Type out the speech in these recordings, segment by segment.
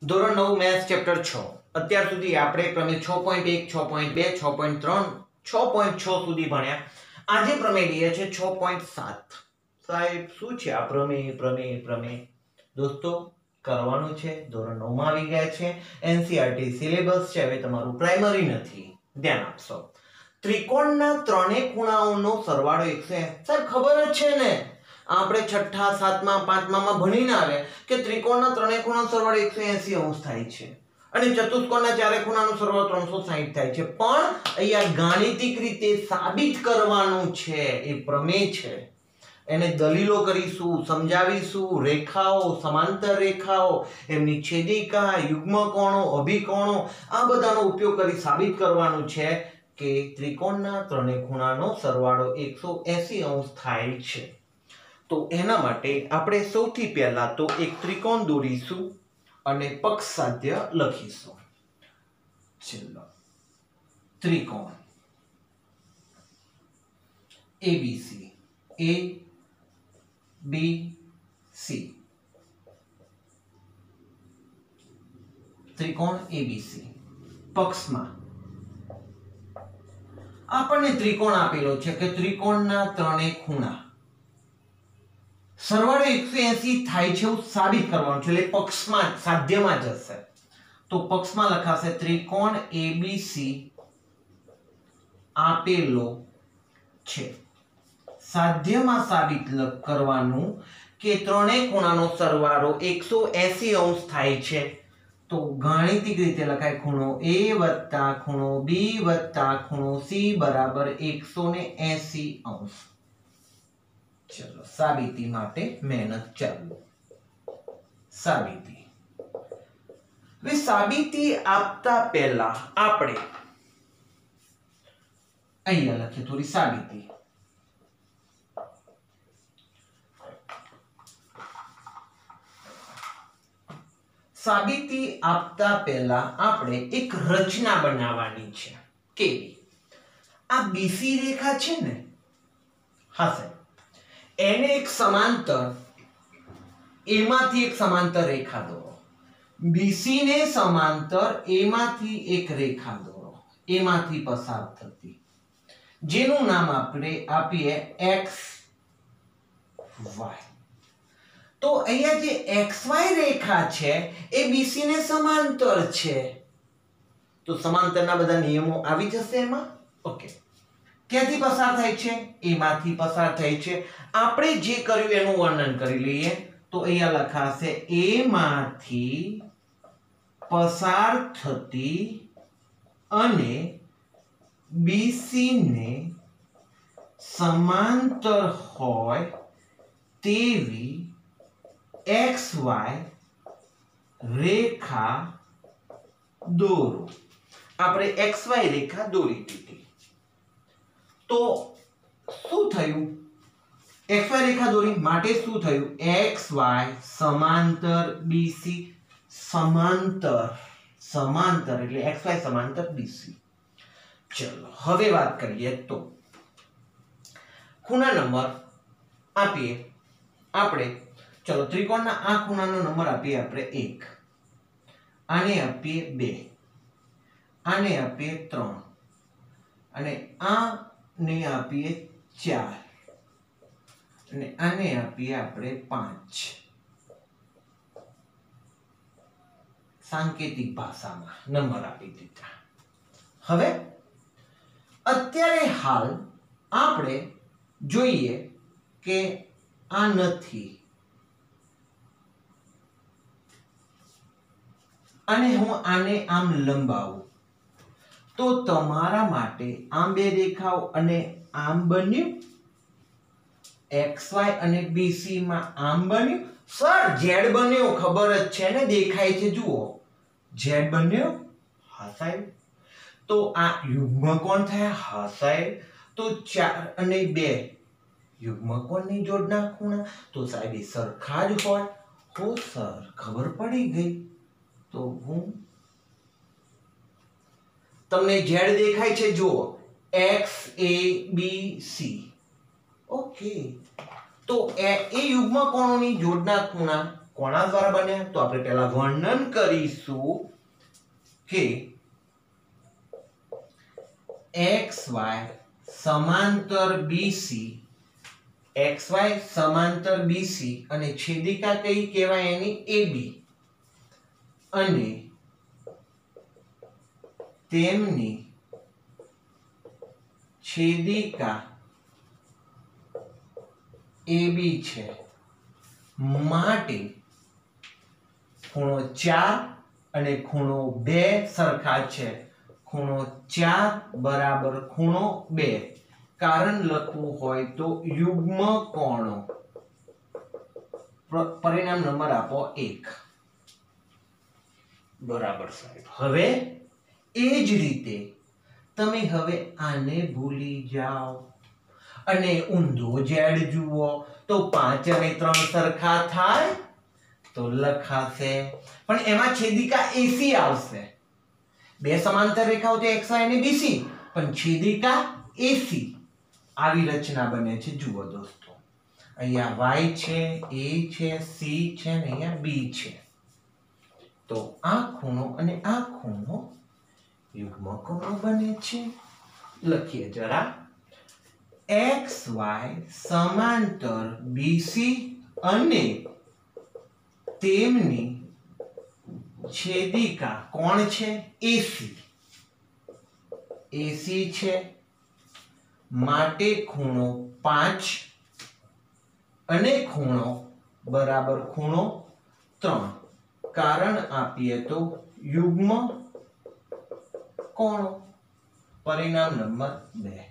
ધોરણ 9 maths chapter 6 અત્યાર સુધી આપણે પ્રમેય 6.1 6.2 6.3 6.6 સુધી ભણ્યા. આજે પ્રમેય લઈએ છે 6.7. સાહેબ શું છે આ પ્રમેય દોસ્તો કરવાનું છે. ધોરણ 9 માં આવી ગયા છે. એનસીઈઆરટી સિલેબસ છે. હવે તમારું પ્રાઇમરી નથી, ધ્યાન આપશો. ત્રિકોણના ત્રણેય ખૂણાઓનો સરવાળો 180. સાહેબ ખબર જ છે ને, આપણે છઠ્ઠા સાતમા પાંચમામાં ભણીને આવે કે ત્રિકોણના ત્રણેય ખૂણાનો સરવાળો 180 અંશ થાય છે અને ચતુષ્કોણના ચારે ખૂણાનો સરવાળો 360 થાય છે. પણ અહીંયા ગાણિતિક રીતે સાબિત કરવાનું છે. એ પ્રમેય છે, એને દલીલો કરીશું, સમજાવીશું. રેખાઓ, સમાંતર રેખાઓ, એમની છેદિકા, યુગ્મકોણો, અભિકોણો, આ બધાનો ઉપયોગ કરી સાબિત કરવાનું છે કે ત્રિકોણના ત્રણેય ખૂણાનો સરવાળો 180 અંશ થાય છે. તો એના માટે આપણે સૌથી પહેલા તો એક ત્રિકોણ દોરીશું અને પક્ષ સાધ્ય લખીશું. ચલો, ત્રિકોણ ABC, ABC, ત્રિકોણ ABC. પક્ષમાં આપણને ત્રિકોણ આપેલો છે કે ત્રિકોણના ત્રણેય ખૂણા સરવાળો 180 થાય છે એવું સાબિત કરવાનું છે. એટલે પક્ષમાં સાધ્યમાં જશે તો પક્ષમાં લખાશે ત્રિકોણ ABC આપેલો છે. સાધ્યમાં સાબિત કરવાનું કે ત્રણેય ખૂણાનો સરવાળો 180 અંશ થાય છે. તો ગાણિતિક રીતે લખાય ખૂણો A વત્તા ખૂણો B વત્તા ખૂણો C બરાબર 180 અંશ. ચલો સાબિતી માટે મહેનત ચાલુ. સાબિતી. હવે સાબિતી આપતા પહેલા આપણે અહીંયા લખીએ થોડી સાબિતી. સાબિતી આપતા પહેલા આપણે એક રચના બનાવવાની છે. કેવી? આ BC રેખા છે ને, હા સાહેબ, એને એક સમાંતર, એમાંથી એક સમાંતર રેખા દોરો. BC ને સમાંતર એમાંથી એક રેખા દોરો, એમાંથી પસાર થતી, જેનું નામ આપણે આપીએ XY. તો અહીંયા જે XY રેખા છે એ BC ને સમાંતર છે. તો સમાંતરના બધા નિયમો આવી જશે એમાં. ઓકે, ક્યાંથી પસાર થાય છે? એમાંથી પસાર થાય છે. આપણે જે કર્યું એનું વર્ણન કરી લઈએ. તો અહીંયા લખાશે એમાંથી પસાર થતી અને BC ને સમાંતર હોય તેવી XY રેખા દોરો. આપણે XY રેખા દોરી દીધી. તો શું થયું? XY રેખા દોરી માટે શું થયું? XY સમાંતર BC, સમાંતર એટલે XY સમાંતર BC. ચલો હવે વાત કરીએ તો ખૂણા નંબર આપીએ આપણે. ચલો ત્રિકોણના આ ખૂણાનો નંબર આપીએ આપણે 1, આને આપીએ 2, આને આપીએ 3 અને આને આપીએ 4 અને આને આપીએ આપણે 5. સાંકેતિક ભાષામાં નંબર આપી દીધા. હવે અત્યારે હાલ આપણે જોઈએ કે આ નથી અને હું આને આમ લંબાવું તો તમારા માટે આમ બે રેખાઓ અને આમ બન્યું. XY અને BC માં આમ બન્યું. સર Z બન્યો, ખબર જ છે ને, દેખાય છે, જુઓ Z બન્યો. હા સાહેબ. તો આ યુગ્મકોણ થયા. હા સાહેબ. તો 4 અને 2 યુગ્મકોણની જોડના ખૂણા, તો સાહેબ એ સરખા જ હોય. હો સર, ખબર પડી ગઈ. તો હું તમને Z દેખાય છે, જુઓ XABC. ઓકે, તો એ યુગ્મકોણોની જોડના ખૂણા કોના દ્વારા બન્યા? તો આપણે પહેલા વર્ણન કરીશું કે XY સમાંતર BC, XY સમાંતર BC અને છેદિકા કઈ કહેવાય એની? AB, અને તેમની છેદિકા AB છે માટે ખૂણો 4 અને ખૂણો 2 સરખા છે. ખૂણો 4 બરાબર ખૂણો 2. કારણ લખવું હોય તો યુગ્મ કોણો. પરિણામ નંબર આપો 1. બરાબર સાહેબ. હવે એ જ રીતે તમે હવે આને ભૂલી જાઓ અને ઊંધો ઝેડ જુઓ તો 5 અને 3 સરખા થાય તો લખાશે, પણ એમાં છેદિકા AC આવશે. બે સમાંતર રેખાઓ તો XY અને BC, પણ છેદિકા AC. આવી રચના બને છે. જુઓ દોસ્તો, અહીંયા Y છે, A છે, C છે અને અહીંયા B છે. તો આ ખૂણો અને આ ખૂણો યુગ્મ કોણ બને છે. લખીએ જરા. XY સમાંતર BC અને તેમની છેદિકા કોણ છે? AC. AC છે માટે ખૂણો 5 અને ખૂણો બરાબર ખૂણો 3. કારણ આપીએ તો યુગ્મ કોણો. પરિણામ નંબર 2.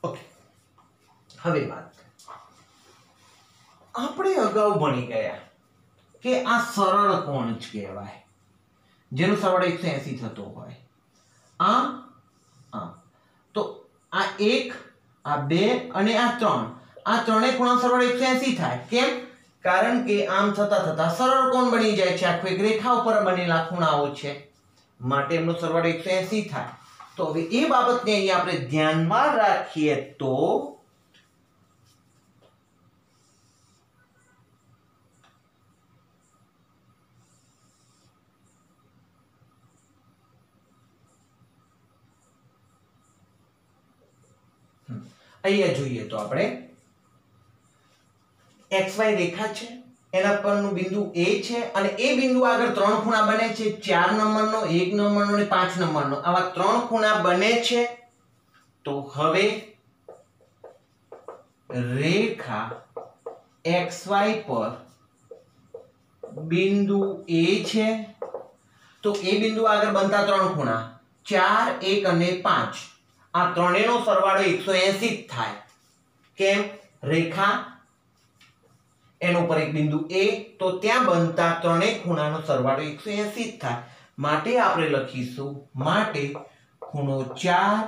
ઓકે, હવે વાત આપણે અગાઉ ભણી ગયા કે આ સરળ કોણ જ કહેવાય જેનો સરવાળો 180 થતો હોય. આ તો આ 1, આ 2 અને આ 3, આ ત્રણેય ખૂણાનો સરવાળો 180 થાય. કેમ? કારણ કે આમ થતા થતા સરળ કોણ બની જાય છે. આખું એક રેખા ઉપર બનેલા ખૂણાઓ છે માટે એમનો સરવાળો 180 થાય. તો હવે એ બાબતને અહીંયા આપણે ધ્યાનમાં રાખીએ તો અહીંયા જોઈએ તો આપણે XY રેખા છે, એના પરનું બિંદુ A છે અને એ બિંદુ આગળ 3 ખૂણા બને છે. 4 નંબરનો, 1 નંબરનો અને 5 નંબરનો. આવા 3 ખૂણા બને છે. તો હવે રેખા XY પર બિંદુ A છે, તો એ બિંદુ આગળ બનતા 3 ખૂણા 4, 1 અને 5, આ ત્રણેયનો સરવાળો 180 જ થાય. કેમ? રેખા એનો પર એક બિંદુ A, તો ત્યાં બનતા ત્રણેય ખૂણાનો સરવાળો 180 જ થાય. માટે આપણે લખીશું માટે ખૂણો 4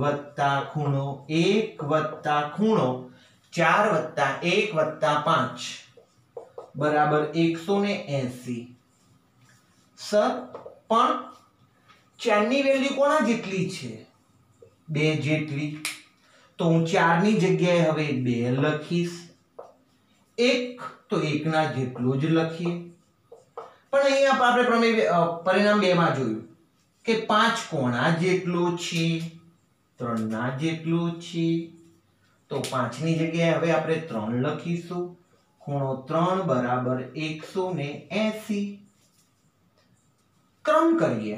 વત્તા ખૂણો 1 વત્તા ખૂણો 4 વત્તા 1 વત્તા 5 બરાબર 180. સર, પણ 4 ની વેલ્યુ કોના જેટલી છે? 2 જેટલી. તો હું 4 ની જગ્યાએ હવે 2 લખીશ. 1 તો 1 ના જેટલું જ લખીએ. પણ અહીંયા આપણે પરિણામ 2 માં જોયું કે 5 કોના જેટલું છે? 3 ના જેટલું છે. તો 5 ની જગ્યાએ હવે આપણે 3 લખીશું. ખૂણો 3 બરાબર 180. ક્રમ કરીએ.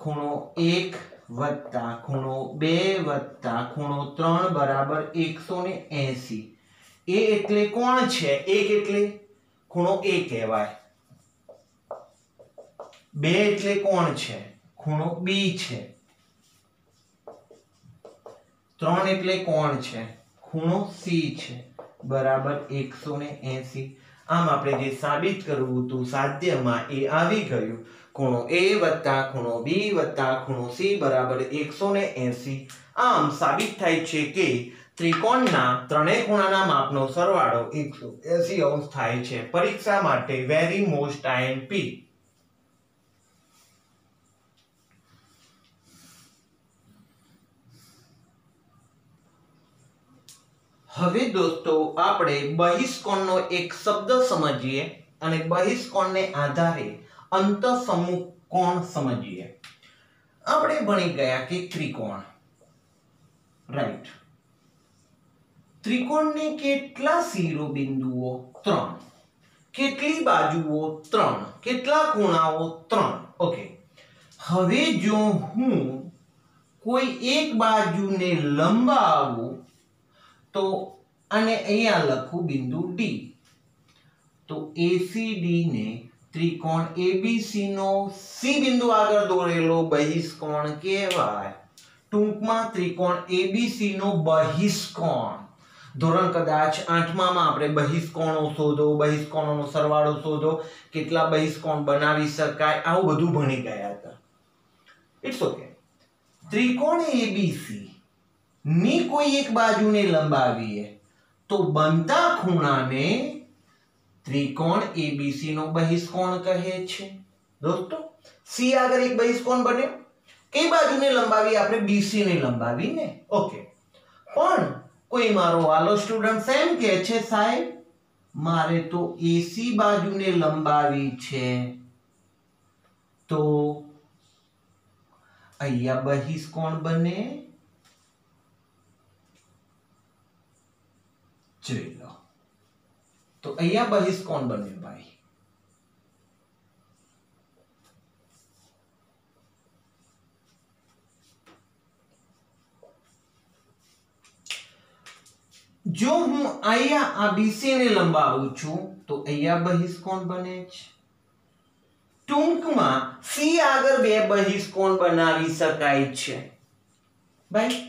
ખૂણો 1 વત્તા ખૂણો 2 વત્તા ખૂણો 3 બરાબર 180. એ એટલે કોણ છે? 1 એટલે ખૂણો A કહેવાય. 2 એટલે કોણ છે? ખૂણો B છે. 3 એટલે કોણ છે? ખૂણો C છે. બરાબર 180. આમ આપણે જે સાબિત કરવું હતું સાધ્યમાં એ આવી ગયું. ખૂણો A વત્તા ખૂણો B વત્તા ખૂણો C બરાબર 180. આમ સાબિત થાય છે કે ત્રિકોણના ત્રણેય ખૂણાના માપનો સરવાળો 180 અંશ થાય છે. પરીક્ષા માટે વેરી મોસ્ટ IMP. હવે દોસ્તો આપણે બહિષ્કોણનો એક શબ્દ સમજીએ અને બહિષ્કોણને આધારે અંતઃસમુખ કોણ સમજીએ. આપણે ભણી ગયા કે ત્રિકોણ, રાઈટ. ત્રિકોણને કેટલા શિરોબિંદુઓ? 3. કેટલી બાજુઓ? 3. કેટલા ખૂણાઓ? 3. ઓકે. હવે જો હું કોઈ એક બાજુને લંબાવું તો અને અહીંયા લખું બિંદુ D, તો ACD ને ત્રિકોણ ABC નો C બિંદુ આગળ દોરેલો બહિષ્કોણ કહેવાય. ટૂંકમાં ત્રિકોણ ABC નો બહિષ્કોણ. ધોરણ કદાચ 8માં આપણે બહિષ્કોણો શોધો, બહિષ્કોણોનો સરવાળો શોધો, કેટલા બહિષ્કોણ બનાવી શકાય, આવું બધું ભણી ગયા હતા. It's okay. ત્રિકોણ ABC ની કોઈ એક બાજુને લંબાવીએ તો બનતા ખૂણાને ત્રિકોણ ABC નો બહિષ્કોણ કહે છે. દોસ્તો C આગળ એક બહિષ્કોણ બન્યો, કઈ બાજુને લંબાવી? આપણે BC ને લંબાવી ને. ઓકે. પણ કોઈ મારો વાલો સ્ટુડન્ટ એમ કહે છે, સાહેબ મારે તો AC બાજુને લંબાવી છે, તો અહીંયા બહિષ્કોણ બને. જોઈ લો, તો અહીંયા બહિષ્કોણ બને ભાઈ. જો હું અહીંયા આ BC ને લંબાવું છું તો અહીંયા બહિષ્કોણ બને છે. ટૂંકમાં C આગળ બે બહિષ્કોણ બનાવી શકાય છે ભાઈ.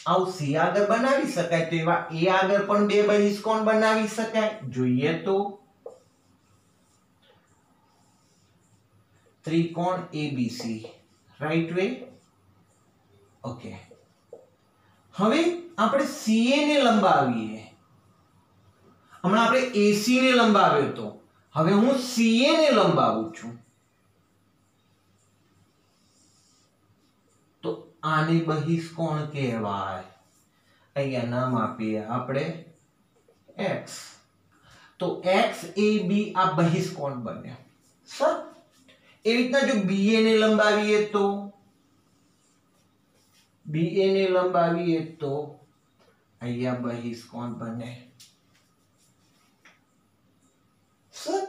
આવું C આગળ બનાવી શકાય તો એવા A આગળ પણ બે બહિષ્કોણ બનાવી શકાય. જોઈએ તો ત્રિકોણ ABC, રાઈટ વે. ઓકે. હવે આપણે CA ને લંબાવીએ. હમણાં આપણે AC ને લંબાવ્યો તો, હવે હું CA ને લંબાવું છું તો આને બહિષ્કોણ કહેવાય. અહીંયા નામ આપીએ આપણે X. તો XAB આ બહિષ્કોણ બન્યો. સર એવી રીતના જો BA ને લંબાવીએ તો, BA ને લંબાવીએ તો અહીંયા બહિષ્કોણ બને. સર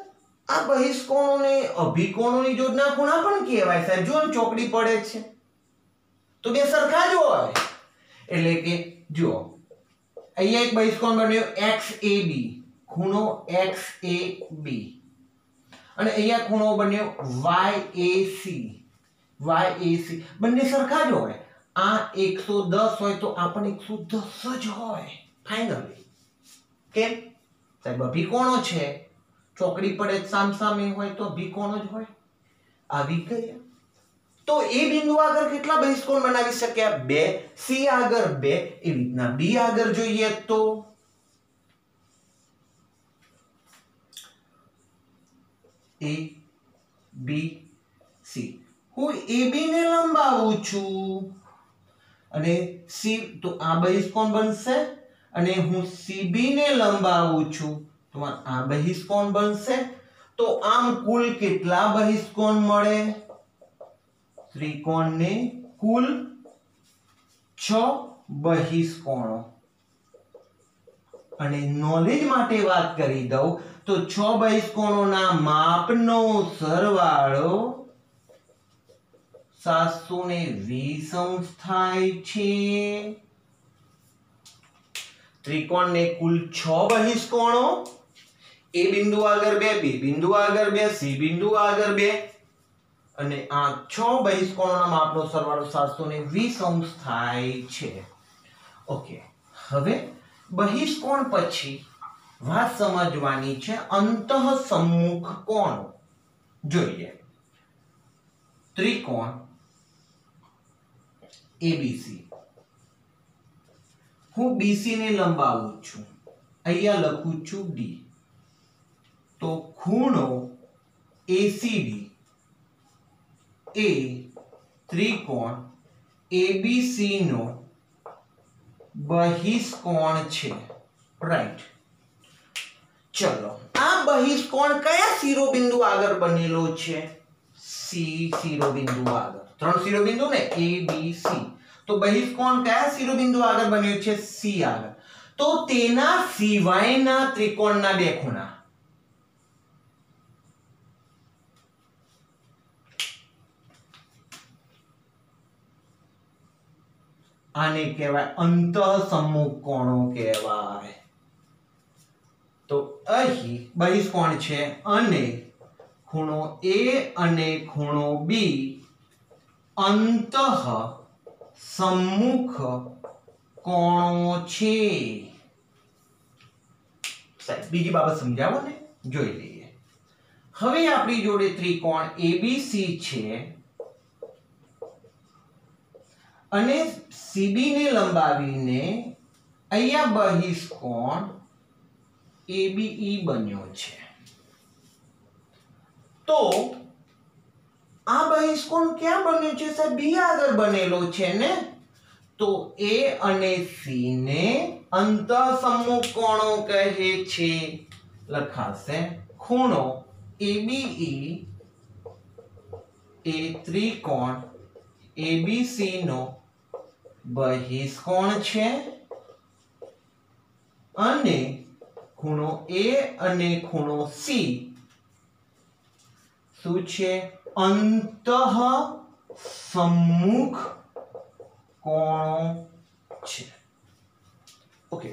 આ બહિષ્કોણોને અભિકોણોની જોડના ખૂણા પણ કહેવાય સાહેબ. જો ચોકડી પડે છે તો બે સરખા જ હોય. એટલે કે જો અહીંયા એક બહિષ્કોણ બન્યો XAB, ખૂણો XAB, અને અહીંયા ખૂણો બન્યો YAC, YAC. બંને સરખા જ હોય. આ 110 હોય તો આ પણ 110 જ હોય ફાઇનલી. કેમ સાહેબ? અભિકોણો છે, ચોકડી પડે સામસામે હોય તો અભિકોણો જ હોય. આવી ગયા. તો એ બિંદુ આગળ કેટલા બહિષ્કોણ બનાવી શક્યા? 2. C આગળ 2. એવી રીતના B આગળ જોઈએ તો A B C. હું AB ને લંબાવું છું અને C, તો આ બહિષ્કોણ બનશે. અને હું CB ને લંબાવું છું તો આ બહિષ્કોણ બનશે. તો આમ કુલ કેટલા બહિષ્કોણ મળે? ત્રિકોણને કુલ 6 બહિષ્કોણો. અને નોલેજ માટે વાત કરી દઉં તો 6 બહિષ્કોણોના માપનો સરવાળો 720 અંશ થાય છે. ત્રિકોણને કુલ 6 બહિષ્કોણો, A બિંદુ આગળ 2, B બિંદુ આગળ 2, C બિંદુ આગળ 2, અને આ 6 બહિષ્કોણોના માપનો સરવાળો 720 અંશ થાય છે. ઓકે. હવે બહિષ્કોણ પછી વાત સમજવાની છે અંતઃસમુખ કોણ. જોઈએ ત્રિકોણ ABC. હું BC ને લંબાવું છું, અહીંયા લખું છું D. તો ખૂણો ACD એ ત્રિકોણ ABC નો બહિષ્કોણ છે. રાઈટ. ચલો, આ બહિષ્કોણ કયા શિરોબિંદુ આગળ બનેલો છે? સી શિરોબિંદુ આગળ. 3 શિરોબિંદુ ને A B C. તો બહિષ્કોણ કયા શિરોબિંદુ આગળ બન્યો છે? સી આગળ. તો તેના સિવાયના ત્રિકોણના બે ખૂણા આને કહેવાય અંતઃસમ્મુખ કોણો કહેવાય. તો અહીં બહિષ્કોણ છે અને ખૂણો A અને ખૂણો B અંતઃસમ્મુખ કોણો છે. સાહેબ બીજી બાબત સમજાવો ને, જોઈ લઈએ. હવે આપણી જોડે ત્રિકોણ ABC છે અને CB ને લંબાવીને અહીંયા બહિષ્કોણ ABE બન્યો છે. તો આ બહિષ્કોણ ક્યાં બન્યો છે સાહેબ? B આગળ બનેલો છે ને. તો A અને C ને અંતઃસમ્મુખ કોણો કહે છે. લખાશે ખૂણો ABE એ ત્રિકોણ ABC નો બહિષ્કોણ છે અને ખૂણો A અને ખૂણો C શું છે? અંતઃસમ્મુખ કોણો છે. ઓકે,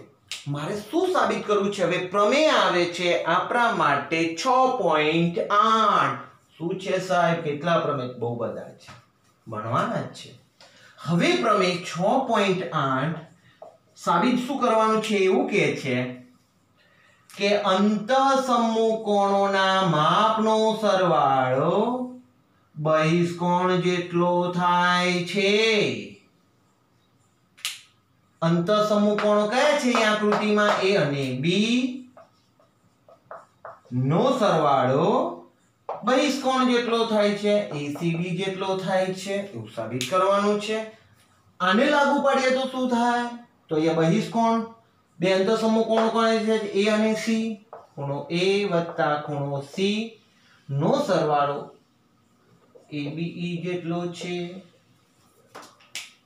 મારે શું સાબિત કરવું છે? હવે પ્રમેય આવે છે આપણા માટે 6.8. શું છે સાહેબ? કેટલા પ્રમેય? બહુ બધા છે, ભણવાના જ છે. હવે પ્રમેય 6.8 સાબિત શું કરવાનું છે? એવું કહે છે કે અંતઃસમ્મુખ કોણોના માપનો સરવાળો બહિષ્કોણ જેટલો થાય છે. અંતઃસમ્મુખ કોણો કયા છે અહીં આકૃતિમાં? A અને B નો સરવાળો બહિષ્કોણ જેટલો થાય છે, ACB જેટલો થાય છે. એવું સાબિત કરવાનું છે. આને લાગુ પાડીએ તો શું થાય? તો અહીંયા બહિષ્કોણ બે અંતઃસમ્મુખ કોણો કોણ છે? A અને C. ખૂણો A વત્તા ખૂણો C નો સરવાળો ABE જેટલો છે.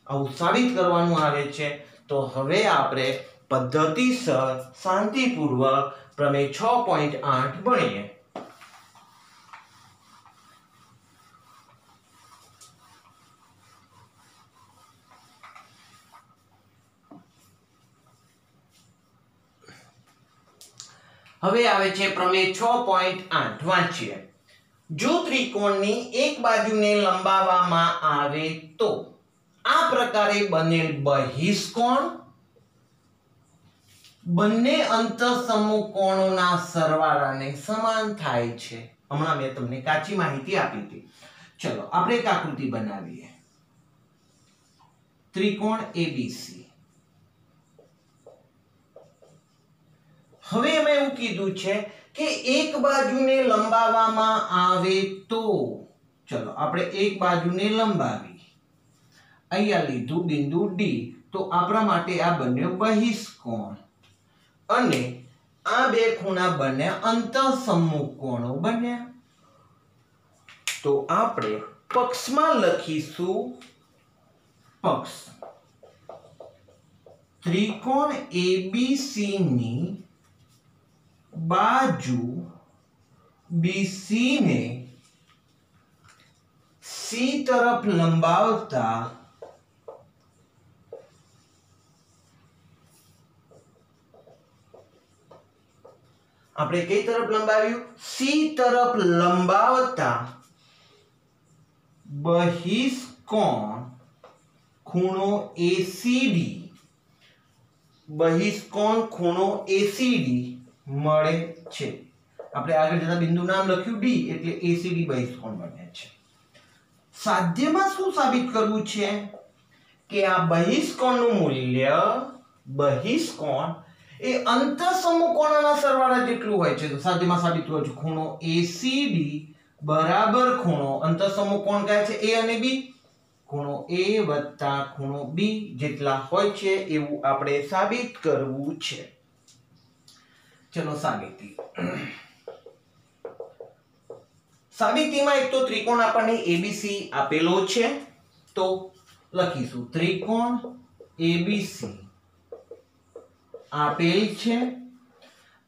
આવું સાબિત કરવાનું આવે છે. તો હવે આપણે પદ્ધતિસર શાંતિપૂર્વક પ્રમેય 6.8 ભણીએ. હવે આવે છે પ્રમેય 6.8. વાંચીએ. જો ત્રિકોણની એક બાજુને લંબાવવામાં આવે તો આ પ્રકારે બનેલ બહિષ્કોણ બંને અંતઃસમ્મુખ કોણોના સરવાળાને સમાન થાય છે. હમણાં મેં તમને કાચી માહિતી આપી હતી. ચલો આપણે એક આકૃતિ બનાવીએ. ત્રિકોણ ABC. હવે એમાં એવું કીધું છે કે એક બાજુને લંબાવવામાં આવે તો, ચલો આપણે એક બાજુને લંબાવી, અહીંયા લીધું બિંદુ D. તો આપણા માટે આ બન્યો બહિષ્કોણ અને આ બે ખૂણા બન્યા અંતઃસમ્મુખ કોણો બન્યા. તો આપણે પક્ષમાં લખીશું પક્ષ. ત્રિકોણ ABC ની બાજુ BC ને C તરફ લંબાવતા આપણે કઈ તરફ લંબાવ્યું? C તરફ લંબાવતા બહિષ્કોણ ખૂણો ACD, બહિષ્કોણ ખૂણો ACD મળે છે. આપણે આગળ જતા બિંદુ નામ લખ્યું D એટલે ACD બહિષ્કોણ બને છે. સાધ્યમાં શું સાબિત કરવું છે? કે આ બહિષ્કોણનું મૂલ્ય, બહિષ્કોણ એ અંતઃસમ્મુખ કોણોના સરવાળા જેટલું હોય છે. તો સાધ્યમાં સાબિત કરવું છે ખૂણો ACD બરાબર ખૂણો અંતઃસમ્મુખ કોણ કહે છે A અને B, ખૂણો A વત્તા ખૂણો B જેટલા હોય છે એવું આપણે સાબિત કરવું છે. ચલો સાબિતી. સાબિતીમાં એક તો ત્રિકોણ આપણને ABC આપેલો છે, તો લખીશું ત્રિકોણ ABC આપેલ છે.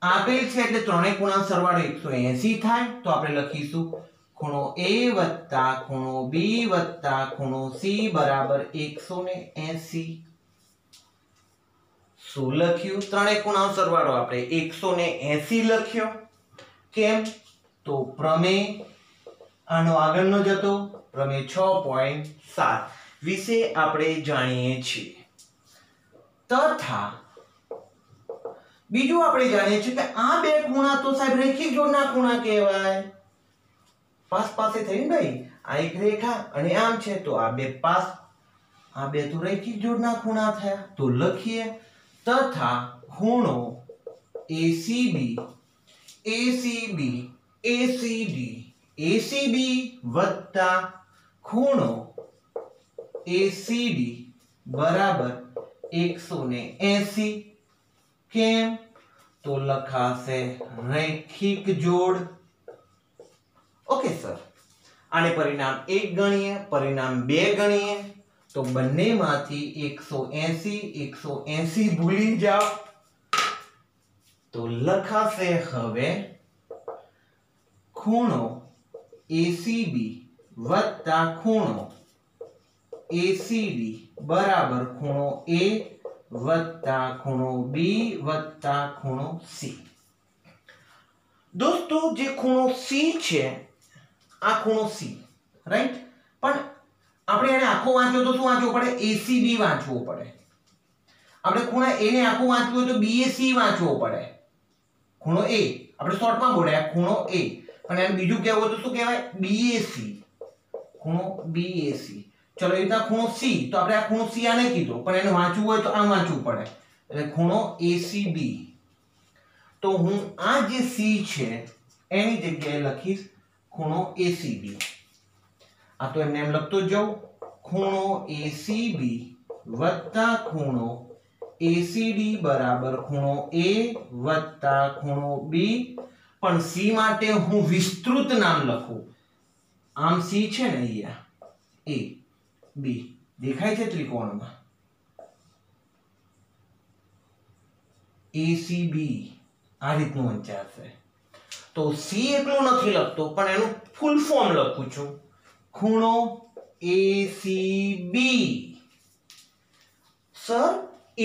આપેલ છે એટલે ત્રણેય ખૂણાનો સરવાળો 180 થાય, તો આપણે લખીશું ખૂણો A વત્તા ખૂણો B વત્તા ખૂણો C બરાબર 180. શું લખ્યું? ત્રણેય ખૂણાનો સરવાળો આપણે 180 લખ્યો. કેમ? તો પ્રમેય આનો આગળનો જ હતો, પ્રમેય 6.7 વિશે આપણે જાણીએ છીએ. તથા બીજું આપણે જાણીએ છીએ કે આ બે ખૂણા તો સાહેબ રેખિક જોડના ખૂણા કહેવાય. પાસ પાસે થઈ ને ભાઈ, આ એક રેખા અને આમ છે, તો આ બે પાસ, આ બે તો રેખિક જોડના ખૂણા થયા. તો લખીએ તથા ખૂણો ACB ACB ACD ACB વત્તા ખૂણો ACD બરાબર 180. કેમ? તો લખાશે રૈખિક જોડ. ઓકે સર, આને પરિણામ 1 ગણીએ, પરિણામ 2 ગણીએ, તો બંનેમાંથી 180 ભૂલી જાઓ. તો લખાશે હવે ખૂણો ACB વત્તા ખૂણો ACD બરાબર ખૂણો A વત્તા ખૂણો B વત્તા ખૂણો C. દોસ્તો, જે ખૂણો C છે, આ ખૂણો C, રાઈટ? પણ આપણે એને આખો વાંચવો તો શું વાંચવું પડે? ACB વાંચવું પડે. આપણે ખૂણા A ને આખું વાંચવું હોય તો BAC વાંચવો પડે. ખૂણો A આપણે શોર્ટમાં બોલ્યા ખૂણો A, પણ એને બીજું કહેવું હોય તો શું કહેવાય? BAC. ખૂણો BAC. ચલો, એ રીતના ખૂણો C, તો આપણે આ ખૂણો C આને કીધો, પણ એને વાંચવું હોય તો આમ વાંચવું પડે, એટલે ખૂણો ACB. તો હું આ જે C છે એની જગ્યાએ લખીશ ખૂણો ACB. આ તો એમને એમ લખતો જ જાઉં, ખૂણો ACB વત્તા ખૂણો ACD બરાબર ખૂણો A વત્તા ખૂણો B. પણ C માટે હું વિસ્તૃત નામ લખું. આમ C છે ને અહીંયા A B દેખાય છે ત્રિકોણમાં, ACB આ રીતનું વંચાશે. તો C એકલું નથી લખતો, પણ એનું ફૂલ ફોર્મ લખું છું, ખૂણો ACB સર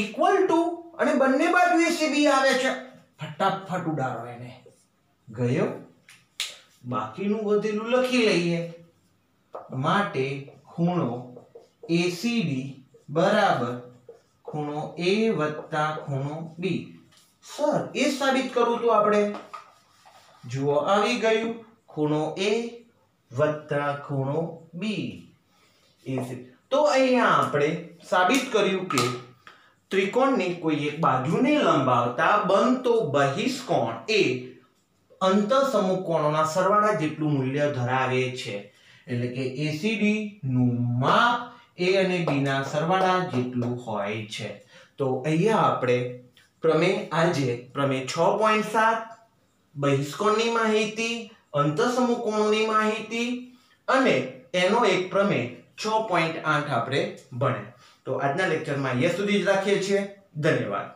ઇક્વલ ટુ, અને બંને બાજુ ACB આવે છે, ફટાફટ ઉડાડો એને. ગયો? બાકીનું વધેલું લખી લઈએ. માટે ખૂણો ACD બરાબર ખૂણો A વત્તા ખૂણો B. સર એ સાબિત કરવું તો આપણે, જુઓ આવી ગયું, ખૂણો A વત્તા ખૂણો B. તો અહીંયા આપણે સાબિત કર્યું કે ત્રિકોણની કોઈ એક બાજુને લંબાવતા બનતો બહિષ્કોણ એ અંતઃસમૂહ કોણોના સરવાળા જેટલું મૂલ્ય ધરાવે છે. એટલે કે ACD નું માપ A અને B ના સરવાળા જેટલું હોય છે. તો અહીંયા આપણે પ્રમેય 6.7 બહિષ્કોણની માહિતી, અંતઃસમૂહ કોણોની માહિતી અને એનો એક પ્રમેય 6.8 આપણે ભણ્યા. તો આજના લેક્ચરમાં અહીંયા સુધી જ રાખીએ છીએ. ધન્યવાદ.